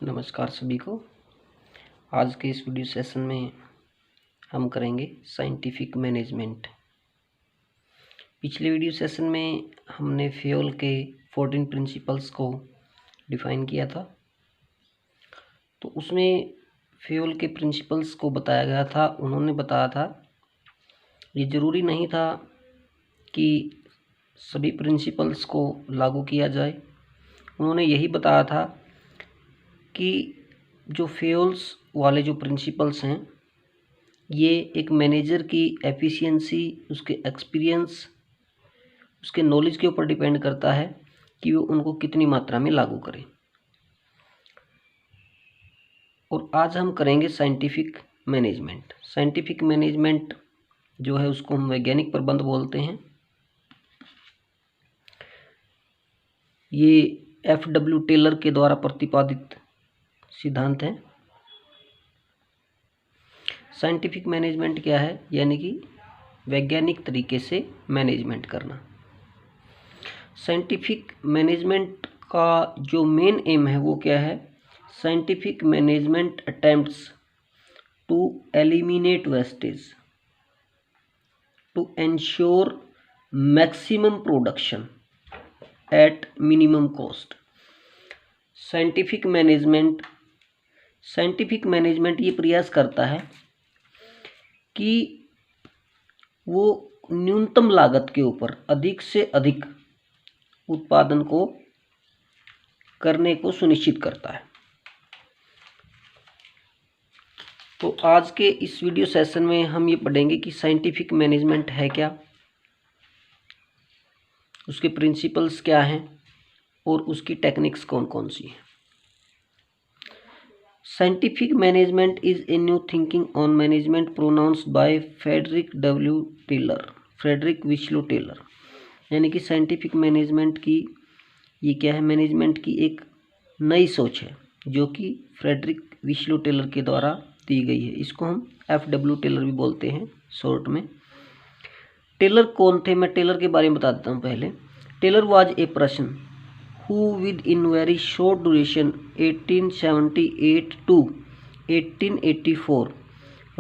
नमस्कार सभी को। आज के इस वीडियो सेशन में हम करेंगे साइंटिफिक मैनेजमेंट। पिछले वीडियो सेशन में हमने फ्यूल के 14 प्रिंसिपल्स को डिफाइन किया था। तो उसमें फ्यूल के प्रिंसिपल्स को बताया गया था। उन्होंने बताया था ये ज़रूरी नहीं था कि सभी प्रिंसिपल्स को लागू किया जाए। उन्होंने यही बताया था कि जो फ्यूल्स वाले जो प्रिंसिपल्स हैं ये एक मैनेजर की एफिशिएंसी, उसके एक्सपीरियंस, उसके नॉलेज के ऊपर डिपेंड करता है कि वो उनको कितनी मात्रा में लागू करें। और आज हम करेंगे साइंटिफिक मैनेजमेंट। साइंटिफिक मैनेजमेंट जो है उसको हम वैज्ञानिक प्रबंध बोलते हैं। ये F.W. टेलर के द्वारा प्रतिपादित सिद्धांत है। साइंटिफिक मैनेजमेंट क्या है? यानी कि वैज्ञानिक तरीके से मैनेजमेंट करना। साइंटिफिक मैनेजमेंट का जो मेन एम है वो क्या है? Scientific management attempts to eliminate wastage to ensure maximum production at minimum cost. Scientific management ये प्रयास करता है कि वो न्यूनतम लागत के ऊपर अधिक से अधिक उत्पादन को करने को सुनिश्चित करता है। तो आज के इस वीडियो सेशन में हम ये पढ़ेंगे कि साइंटिफिक मैनेजमेंट है क्या, उसके प्रिंसिपल्स क्या हैं और उसकी टेक्निक्स कौन कौन सी हैं। Scientific management is a new thinking on management pronounced by Frederick Winslow Taylor. यानी कि साइंटिफिक मैनेजमेंट की ये क्या है? मैनेजमेंट की एक नई सोच है जो कि फ्रेडरिक विस्लो टेलर के द्वारा दी गई है। इसको हम F.W. टेलर भी बोलते हैं शॉर्ट में। टेलर कौन थे? मैं टेलर के बारे में बता देता हूँ पहले। Taylor was a person who within very short duration 1878 to 1884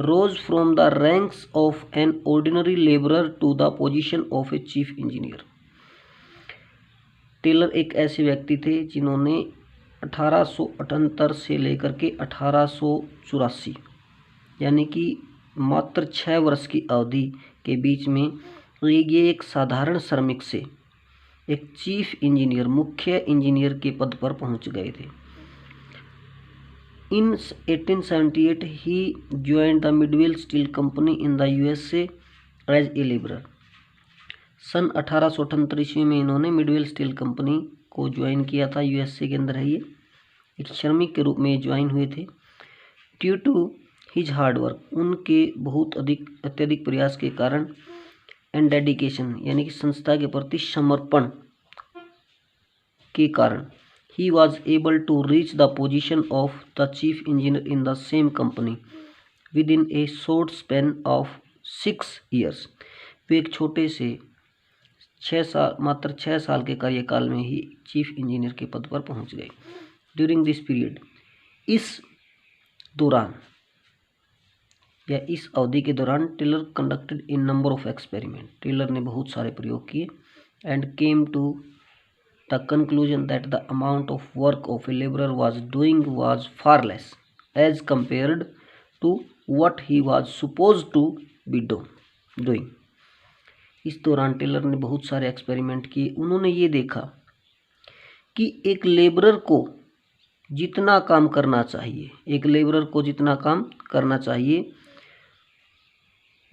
rose from the ranks of an ordinary laborer to the position of a chief engineer। Taylor एक ऐसे व्यक्ति थे जिन्होंने 1878 से लेकर के 1884 यानी कि मात्र 6 वर्ष की अवधि के बीच में ये एक साधारण श्रमिक से एक चीफ इंजीनियर, मुख्य इंजीनियर के पद पर पहुंच गए थे। In 1878 he joined the Midvale Steel company in the USA as a labourer. सन 1878 ईस्वी में इन्होंने मिडवेल स्टील कंपनी को ज्वाइन किया था। USA के अंदर है ये। एक श्रमिक के रूप में ज्वाइन हुए थे। Due to his hard work, उनके बहुत अत्यधिक प्रयास के कारण एंड डेडिकेशन यानी कि संस्था के प्रति समर्पण के कारण ही was able to reach the position of the chief engineer in the same company within a short span of 6 years। वे एक छोटे से 6 साल के कार्यकाल में ही चीफ इंजीनियर के पद पर पहुंच गए। ड्यूरिंग दिस पीरियड, इस दौरान या इस अवधि के दौरान Taylor conducted in number of experiment. Taylor ने बहुत सारे प्रयोग किए and came to the conclusion that the amount of work of a labourer was doing was far less as compared to what he was suppose to be doing. इस दौरान Taylor ने बहुत सारे एक्सपेरिमेंट किए। उन्होंने ये देखा कि एक लेबरर को जितना काम करना चाहिए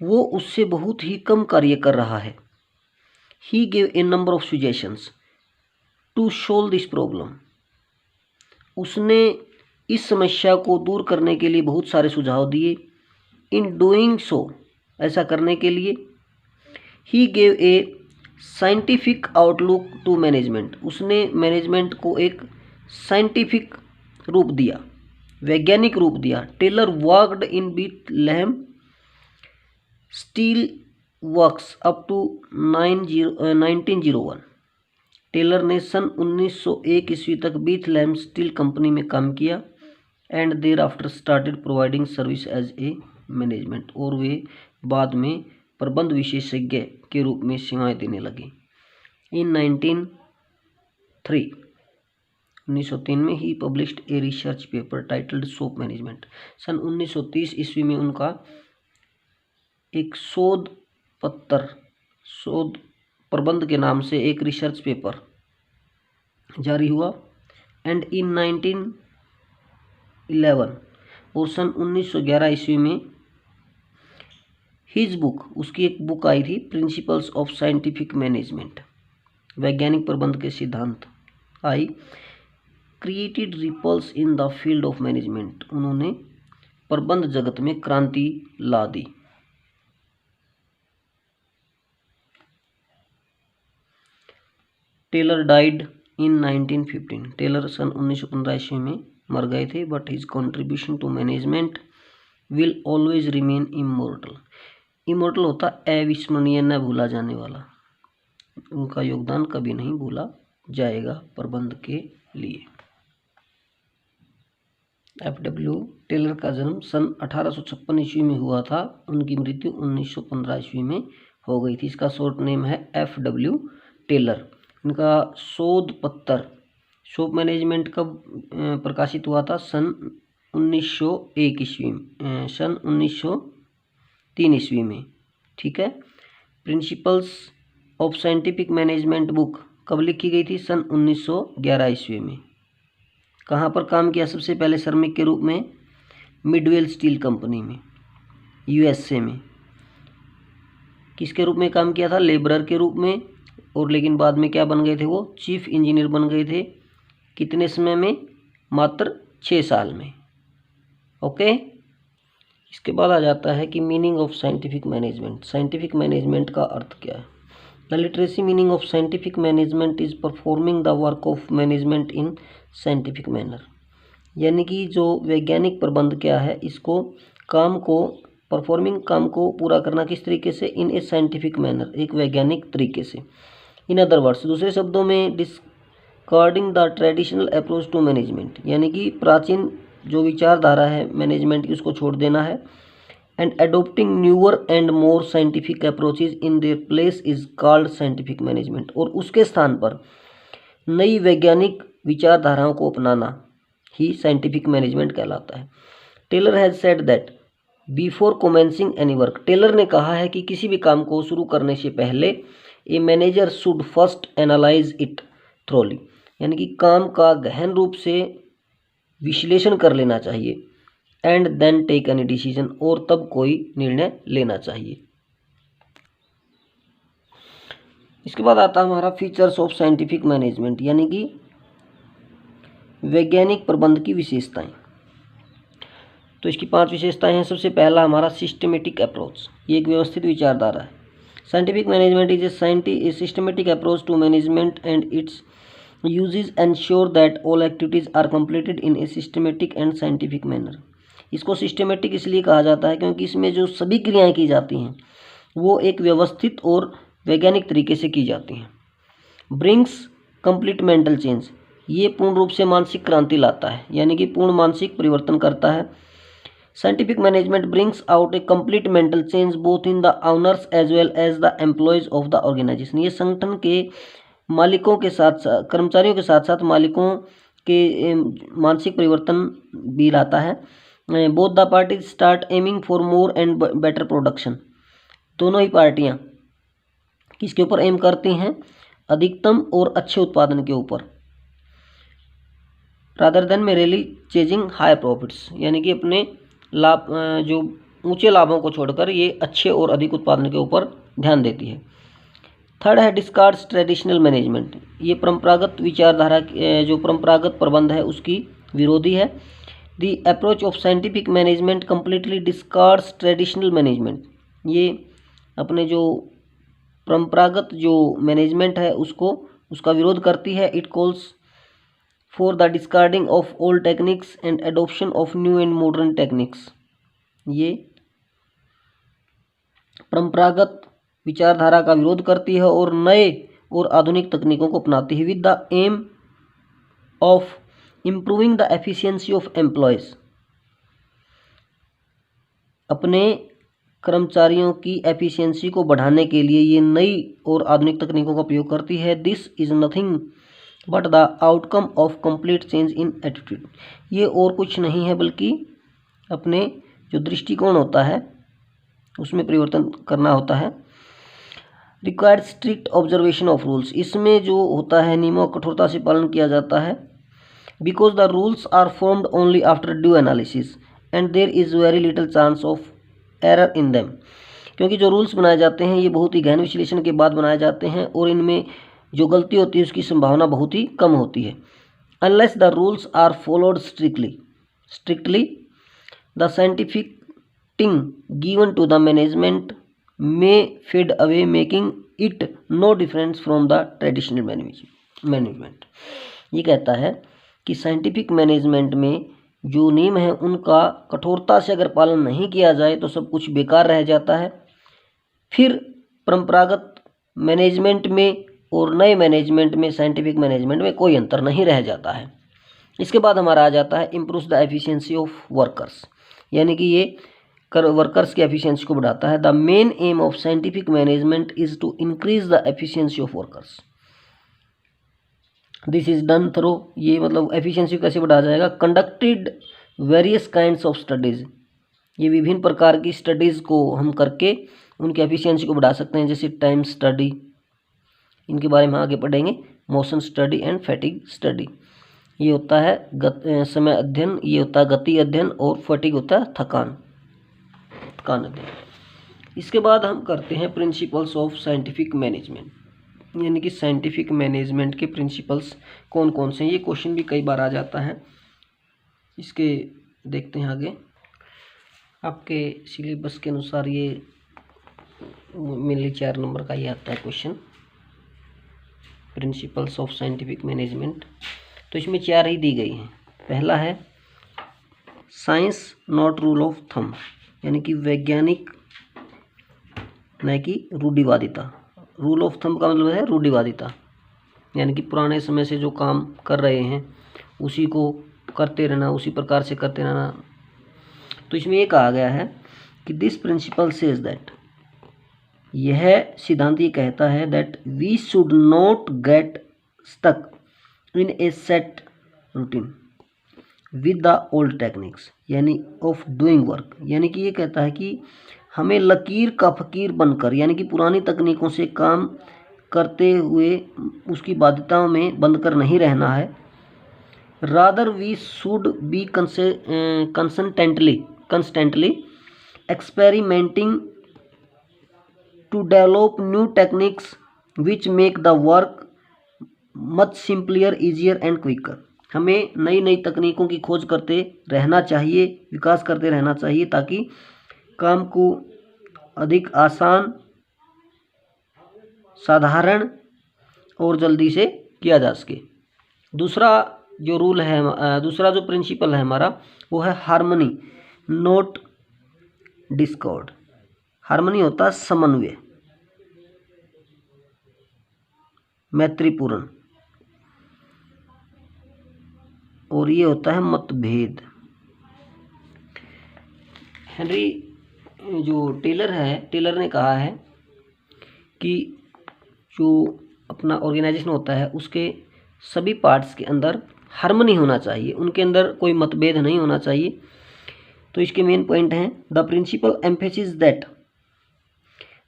वो उससे बहुत ही कम कार्य कर रहा है। He gave a number of suggestions to solve this problem. उसने इस समस्या को दूर करने के लिए बहुत सारे सुझाव दिए। इन डूइंग सो, ऐसा करने के लिए, he gave a scientific outlook to management. उसने मैनेजमेंट को एक साइंटिफिक रूप दिया, वैज्ञानिक रूप दिया। Taylor worked in Bethlehem steel works up to 1901। Taylor ने सन 1901 ईस्वी तक बेथलेहेम स्टील कंपनी में काम किया। And thereafter started providing service as a management, और वे बाद में प्रबंध विशेषज्ञ के रूप में सेवाएं देने लगे। इन 1903 में he published a research paper titled shop management. सन 1930 ईस्वी में उनका एक शोध प्रबंध के नाम से एक रिसर्च पेपर जारी हुआ। एंड इन 1911 और सन 1911 ईस्वी में हिज बुक, उसकी एक बुक आई थी, प्रिंसिपल्स ऑफ साइंटिफिक मैनेजमेंट, वैज्ञानिक प्रबंध के सिद्धांत आई, created ripples in the field of management, उन्होंने प्रबंध जगत में क्रांति ला दी। टेलर डाइड इन 1915, टेलर सन 1915 ईस्वी में मर गए थे। But his contribution to management will always remain immortal, immortal होता अविस्मरणीय, न भूला जाने वाला, उनका योगदान कभी नहीं भूला जाएगा प्रबंध के लिए। F.W. टेलर का जन्म सन 1856 ईस्वी में हुआ था, उनकी मृत्यु 1915 ईस्वी में हो गई थी। इसका शॉर्ट नेम है F.W. टेलर। इनका शोध पत्र सोप मैनेजमेंट कब प्रकाशित हुआ था? सन 1901 ईस्वी में, सन 1903 ईस्वी में, ठीक है। Principles of scientific management book कब लिखी गई थी? सन 1911 ईस्वी में। कहाँ पर काम किया सबसे पहले श्रमिक के रूप में? मिडवेल स्टील कंपनी में, यूएसए में। किसके रूप में काम किया था? लेबरर के रूप में। और लेकिन बाद में क्या बन गए थे वो? चीफ इंजीनियर बन गए थे। कितने समय में? मात्र 6 साल में। ओके। इसके बाद आ जाता है कि meaning of scientific management. Scientific management का अर्थ क्या है? The literacy meaning of scientific management is performing the work of management in scientific manner. यानी कि जो वैज्ञानिक प्रबंध क्या है, इसको काम को पूरा करना किस तरीके से? इन ए साइंटिफिक मैनर, एक वैज्ञानिक तरीके से। इन अदर वर्ड्स, दूसरे शब्दों में, discarding the traditional approach to management, यानी कि प्राचीन जो विचारधारा है मैनेजमेंट की, उसको छोड़ देना है। And adopting newer and more scientific approaches in their place is called scientific management. और उसके स्थान पर नई वैज्ञानिक विचारधाराओं को अपनाना ही साइंटिफिक मैनेजमेंट कहलाता है। Taylor has said that before commencing any work, Taylor ने कहा है कि किसी भी काम को शुरू करने से पहले a manager should first analyse it thoroughly, यानी कि काम का गहन रूप से विश्लेषण कर लेना चाहिए। And then take any decision, और तब कोई निर्णय लेना चाहिए। इसके बाद आता है हमारा फीचर्स ऑफ साइंटिफिक मैनेजमेंट, यानी कि वैज्ञानिक प्रबंध की विशेषताएं। तो इसकी 5 विशेषताएं हैं। सबसे पहला हमारा सिस्टमेटिक अप्रोच, ये एक व्यवस्थित विचारधारा है। Scientific management is a systematic approach to management and its uses ensure that all activities are completed in a systematic and scientific manner. इसको सिस्टमेटिक इसलिए कहा जाता है क्योंकि इसमें जो सभी क्रियाएं की जाती हैं वो एक व्यवस्थित और वैज्ञानिक तरीके से की जाती हैं। ब्रिंग्स कंप्लीट मेंटल चेंज, ये पूर्ण रूप से मानसिक क्रांति लाता है, यानी कि पूर्ण मानसिक परिवर्तन करता है। Scientific management brings out a complete mental change both in the owners as well as the employees of the organisation. ये संगठन के मालिकों के साथ साथ, कर्मचारियों के साथ साथ मालिकों के मानसिक परिवर्तन भी लाता है। Both the parties start aiming for more and better production, दोनों ही पार्टियां किसके ऊपर एम करती हैं? अधिकतम और अच्छे उत्पादन के ऊपर। Rather than merely chasing high profits, यानी कि अपने लाभ, जो ऊंचे लाभों को छोड़कर ये अच्छे और अधिक उत्पादन के ऊपर ध्यान देती है। थर्ड है डिस्कार्ड्स ट्रेडिशनल मैनेजमेंट, ये परंपरागत विचारधारा, जो परंपरागत प्रबंध है उसकी विरोधी है। The approach of scientific management completely discards traditional management, ये अपने जो परंपरागत जो मैनेजमेंट है उसका विरोध करती है। It calls for the discarding of old techniques and adoption of new and modern techniques, ये परंपरागत विचारधारा का विरोध करती है और नए और आधुनिक तकनीकों को अपनाती है। With the aim of improving the efficiency of employees, अपने कर्मचारियों की एफिशिएंसी को बढ़ाने के लिए ये नई और आधुनिक तकनीकों का उपयोग करती है। This is nothing but the outcome of complete change in attitude, ये और कुछ नहीं है बल्कि अपने जो दृष्टिकोण होता है उसमें परिवर्तन करना होता है। Required strict observation of rules, इसमें जो होता है नियमों का कठोरता से पालन किया जाता है। Because the rules are formed only after due analysis and there is very little chance of error in them, क्योंकि जो रूल्स बनाए जाते हैं ये बहुत ही गहन विश्लेषण के बाद बनाए जाते हैं और इनमें जो गलती होती है उसकी संभावना बहुत ही कम होती है। Unless the rules are followed strictly the scientific thing given to the management may fade away making it no difference from the traditional management. ये कहता है कि साइंटिफिक मैनेजमेंट में जो नियम है उनका कठोरता से अगर पालन नहीं किया जाए तो सब कुछ बेकार रह जाता है। फिर परंपरागत मैनेजमेंट में और नए मैनेजमेंट में, साइंटिफिक मैनेजमेंट में कोई अंतर नहीं रह जाता है। इसके बाद हमारा आ जाता है improve the efficiency of workers, यानी कि ये वर्कर्स की एफिशिएंसी को बढ़ाता है। The main aim of scientific management is to increase the efficiency of workers, this is done through, ये मतलब एफिशिएंसी कैसे बढ़ाया जाएगा। Conducted various kinds of studies, ये विभिन्न प्रकार की स्टडीज़ को हम करके उनकी एफिशिएंसी को बढ़ा सकते हैं, जैसे टाइम स्टडी, इनके बारे में आगे पढ़ेंगे। Motion study and fatigue study, ये होता है समय अध्ययन, ये होता है गति अध्ययन, और फैटिग होता है थकान अध्ययन। इसके बाद हम करते हैं प्रिंसिपल्स ऑफ साइंटिफिक मैनेजमेंट, यानी कि साइंटिफिक मैनेजमेंट के प्रिंसिपल्स कौन कौन से हैं। ये क्वेश्चन भी कई बार आ जाता है, इसके देखते हैं आगे। आपके सिलेबस के अनुसार ये मेनली 4 नंबर का ही आता है question, principles of scientific management. तो इसमें 4 ही दी गई हैं। पहला है science not rule of thumb, यानी कि वैज्ञानिक न कि रूढ़िवादिता। रूल ऑफ थंब का मतलब है रूढ़िवादिता, यानी कि पुराने समय से जो काम कर रहे हैं उसी को करते रहना, उसी प्रकार से करते रहना। तो इसमें ये कहा गया है कि दिस प्रिंसिपल सेज दैट, यह सिद्धांत ये कहता है that we should not get stuck in a set routine with the old techniques, यानी ऑफ डूइंग वर्क, यानी कि ये कहता है कि हमें लकीर का फकीर बनकर, यानी कि पुरानी तकनीकों से काम करते हुए उसकी बाध्यताओं में बंधकर नहीं रहना है। Rather we should be constantly experimenting to develop new techniques which make the work much simplier, easier and quicker. हमें नई नई तकनीकों की खोज करते रहना चाहिए, विकास करते रहना चाहिए, ताकि काम को अधिक आसान, साधारण और जल्दी से किया जा सके। दूसरा जो रूल है, दूसरा जो प्रिंसिपल है हमारा, वो है हार्मनी नॉट डिस्कॉर्ड। हार्मनी होता है समन्वय, मैत्रीपूर्ण, और ये होता है मतभेद। हेनरी जो टेलर है, टेलर ने कहा है कि जो अपना ऑर्गेनाइजेशन होता है उसके सभी पार्ट्स के अंदर हार्मनी होना चाहिए, उनके अंदर कोई मतभेद नहीं होना चाहिए। तो इसके मेन पॉइंट हैं, the principle emphasis that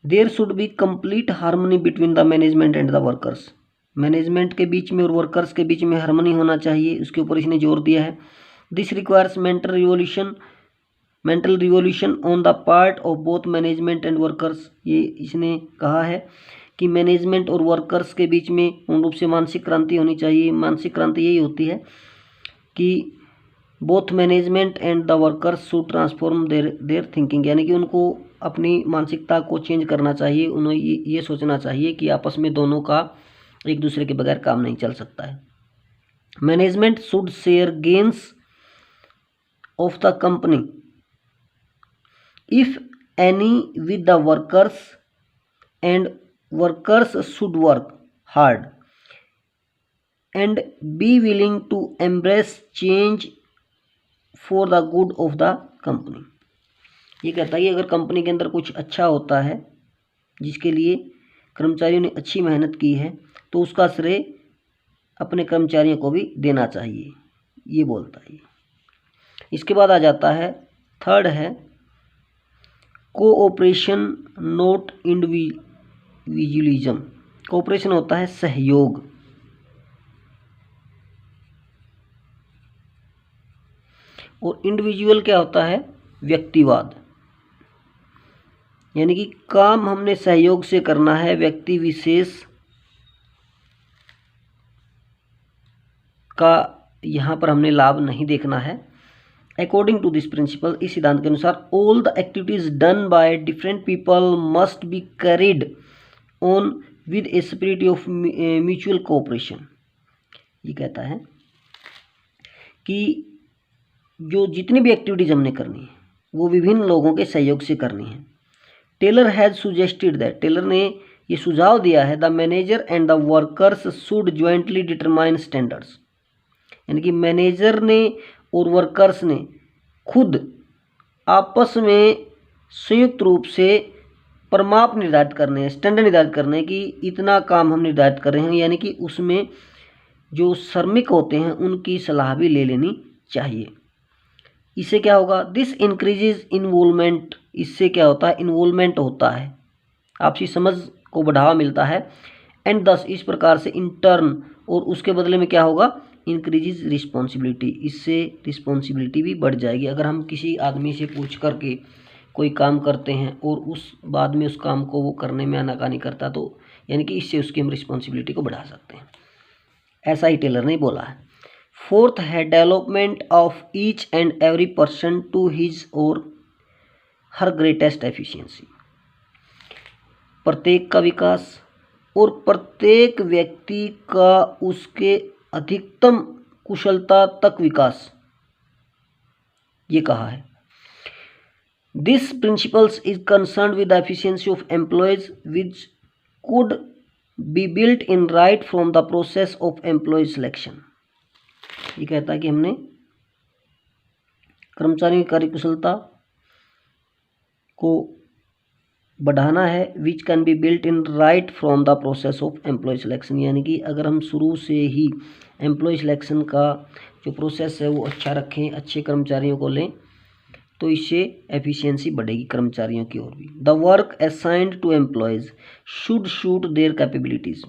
there should be complete harmony between the management and the workers, management के बीच में और वर्कर्स के बीच में हार्मनी होना चाहिए, उसके ऊपर इसने जोर दिया है। This requires mental revolution on the part of both management and workers, ये इसने कहा है कि मैनेजमेंट और वर्कर्स के बीच में पूर्ण रूप से मानसिक क्रांति होनी चाहिए। मानसिक क्रांति यही होती है कि both management and the workers should transform there thinking, यानी कि उनको अपनी मानसिकता को चेंज करना चाहिए, उन्हें ये सोचना चाहिए कि आपस में दोनों का एक दूसरे के बगैर काम नहीं चल सकता है। Management should share gains of the company if any with the workers and workers should work hard and be willing to embrace change for the good of the company. ये कहता है कि अगर कंपनी के अंदर कुछ अच्छा होता है जिसके लिए कर्मचारियों ने अच्छी मेहनत की है तो उसका श्रेय अपने कर्मचारियों को भी देना चाहिए, ये बोलता है। इसके बाद आ जाता है थर्ड है कोऑपरेशन नॉट इंडिविजुअलिज्म। कोऑपरेशन होता है सहयोग, और इंडिविजुअल क्या होता है, व्यक्तिवाद। यानी कि काम हमने सहयोग से करना है, व्यक्ति विशेष का यहाँ पर हमने लाभ नहीं देखना है। अकॉर्डिंग टू दिस प्रिंसिपल, इस सिद्धांत के अनुसार all the activities done by different people must be carried on with a spirit of mutual cooperation. ये कहता है कि जो जितनी भी एक्टिविटीज हमने करनी है वो विभिन्न लोगों के सहयोग से करनी है। Taylor has suggested that, Taylor ने ये सुझाव दिया है, the manager and the workers should jointly determine standards. यानी कि मैनेजर ने और वर्कर्स ने खुद आपस में संयुक्त रूप से परमाप निर्धारित करने हैं, स्टैंडर्ड निर्धारित करने हैं कि इतना काम हम निर्धारित कर रहे हैं। यानी कि उसमें जो श्रमिक होते हैं उनकी सलाह भी ले लेनी चाहिए। इससे क्या होगा, दिस इंक्रीजेज इन्वॉल्वमेंट, इससे क्या होता है, इन्वॉल्वमेंट होता है, आपसी समझ को बढ़ावा मिलता है। एंड दस, इस प्रकार से इंटर्न, और उसके बदले में क्या होगा, इंक्रीजेज रिस्पॉन्सिबिलिटी, इससे रिस्पॉन्सिबिलिटी भी बढ़ जाएगी। अगर हम किसी आदमी से पूछ करके कोई काम करते हैं और उस बाद में उस काम को वो करने में आनाकानी करता, तो यानी कि इससे उसकी हम रिस्पॉन्सिबिलिटी को बढ़ा सकते हैं। ऐसा ही टेलर ने बोला है। फोर्थ है development of each and every person to his और हर ग्रेटेस्ट एफिशिएंसी, प्रत्येक का विकास और प्रत्येक व्यक्ति का उसके अधिकतम कुशलता तक विकास, ये कहा है। This principles is concerned with the efficiency of employees which could be built in right from the process of employ selection. ये कहता है कि हमने कर्मचारियों की कार्यकुशलता को बढ़ाना है, which can be built in right from the process of employ selection. यानी कि अगर हम शुरू से ही एम्प्लॉय सिलेक्शन का जो प्रोसेस है वो अच्छा रखें, अच्छे कर्मचारियों को लें, तो इससे एफिशिएंसी बढ़ेगी कर्मचारियों की ओर भी। The work assigned to employees should suit their capabilities,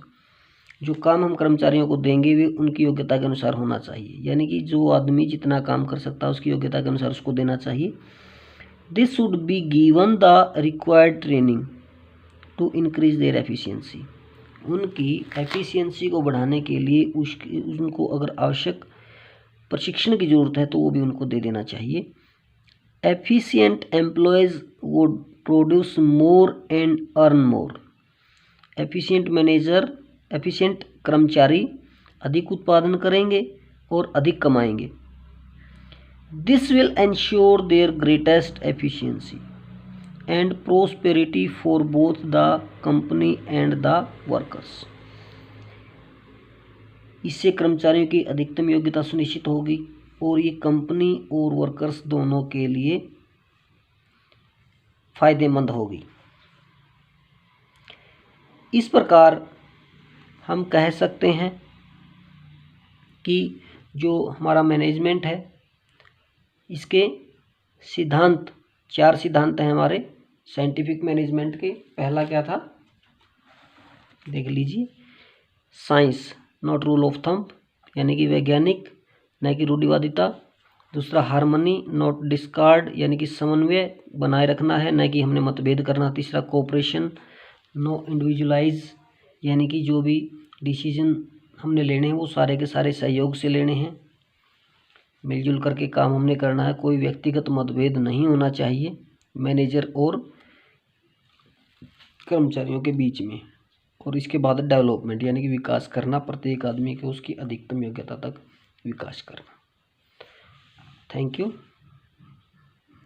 जो काम हम कर्मचारियों को देंगे वे उनकी योग्यता के अनुसार होना चाहिए। यानी कि जो आदमी जितना काम कर सकता है उसकी योग्यता के अनुसार उसको देना चाहिए। This should be given the required training to increase their efficiency, उनकी एफिशिएंसी को बढ़ाने के लिए उनको अगर आवश्यक प्रशिक्षण की ज़रूरत है तो वो भी उनको दे देना चाहिए। Efficient employees would produce more and earn more, efficient कर्मचारी अधिक उत्पादन करेंगे और अधिक कमाएंगे। This will ensure there greatest efficiency and prosperity for both the company and the workers, इससे कर्मचारियों की अधिकतम योग्यता सुनिश्चित होगी और ये कंपनी और वर्कर्स दोनों के लिए फायदेमंद होगी। इस प्रकार हम कह सकते हैं कि जो हमारा मैनेजमेंट है इसके सिद्धांत, 4 सिद्धांत हैं हमारे साइंटिफिक मैनेजमेंट के। पहला क्या था, देख लीजिए, science not rule of thumb, यानी कि वैज्ञानिक न कि रूढ़िवादिता। दूसरा हार्मनी नॉट डिस्कार्ड, यानी कि समन्वय बनाए रखना है, न कि हमने मतभेद करना। तीसरा कोऑपरेशन नो इंडिविजुअलाइज, यानी कि जो भी डिसीजन हमने लेने हैं वो सारे के सारे सहयोग से लेने हैं, मिलजुल करके काम हमने करना है, कोई व्यक्तिगत मतभेद नहीं होना चाहिए मैनेजर और कर्मचारियों के बीच में। और इसके बाद डेवलपमेंट, यानी कि विकास करना, प्रत्येक आदमी को उसकी अधिकतम योग्यता तक विकास करना। Thank you.